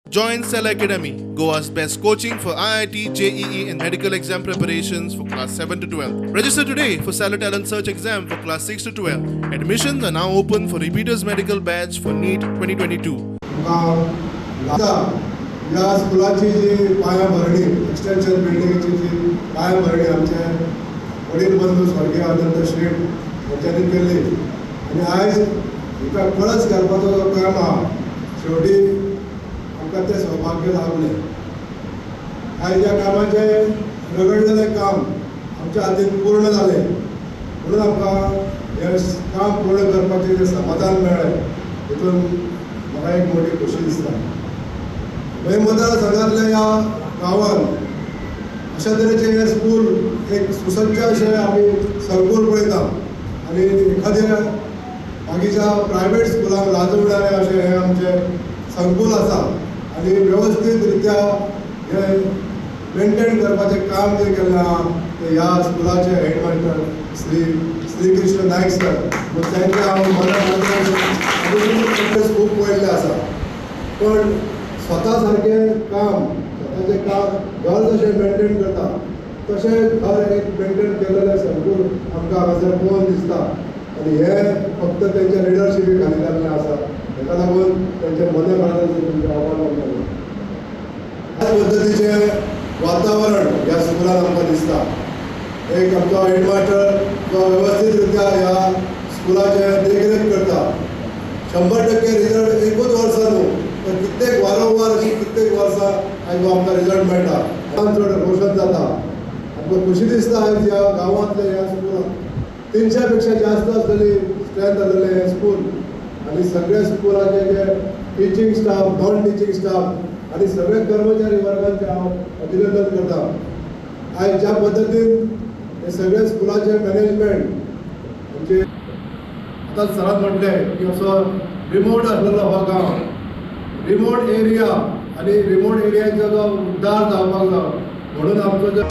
Join Cell Academy, Goa's best coaching for IIT, JEE and medical exam preparations for class 7 to 12. Register today for Cell Talent Search exam for class 6 to 12. Admissions are now open for repeaters medical batch for NEET 2022. या स्कुलाची जी पायाभरणी extension बिल्डिंगची जी पायाभरणी आमचे वडील बंधू स्वर्गीय अनंत शेठ यांच्यानी केली आणि आज एका कळस घालपाचो जो काम हा शेवटी आमकां ते सौभाग्य लाभलें. आज या कामाचे रगडलेलें काम आमच्या हातीन पूर्ण जालें म्हणून आमकां हे काम पूर्ण करपाचें जे समाधान मेळ्ळें हितून म्हाका एक मोठी खोशी दिसता. मतदारसंघातल्या या गांवांत अशा तरेचे हे स्कूल एक सुसज्ज अशें आमी संकूल पळयता आनी एखाद्या बाकीच्या प्रायवेट स्कुलांक लाजवणारे अशें हे आमचें संकूल आसा आनी वेवस्थीत रित्या हे मेंटेन करपाचें काम जे केल्लें आहा ते ह्या स्कुलाचे हेडमास्टर श्री कृष्ण नायक सर तांचे हांव मनांतल्यान खूब पळयल्लें आसा. पण स्वता सारकें काम स्वताचें काम घर जशें मेंटेन करता तशें घर एक मेंटेन केलेलें संकूल आमकां हांगासर पळोवन दिसता आनी हे फक्त तेंच्या लिडरशिपी खाली जाल्लें आसा. ताका लागून तेंचे मनांतल्यान तुमचें आभार मानता. ह्या पद्दतीचें वातावरण ह्या स्कुलान आमकां दिसता. एक आमचो हेडमास्टर जो वेवस्थीत रित्या ह्या स्कुलाचें देखरेख करता. 100% रिजल्ट एकूच वर्सा न्हू तर कित्येक वारंवार अशी कित्येक वर्सां आयज आमकां रिजल्ट मेळटा चड रोशन जाता. आमकां खुशी दिसता आयज ह्या गांवांतल्या ह्या स्कुलान 300 पेक्षा जास्त आसलेली स्ट्रेंथ आसलेलें हें स्कूल आनी सगळ्या स्कुलाचे जे teaching staff non teaching staff आनी सगळे कर्मचारी वर्गांचे हांव अभिनंदन करता. आयज ज्या पद्दतीन हे सगळे स्कुलाचे मॅनेजमेंट म्हणजे आतां सरान म्हटलें की असो रिमोट आसलेलो हो गांव रिमोट एरिया आनी रिमोट एरियाचो जो उद्धार जावपाक जाय म्हणून आमचो जो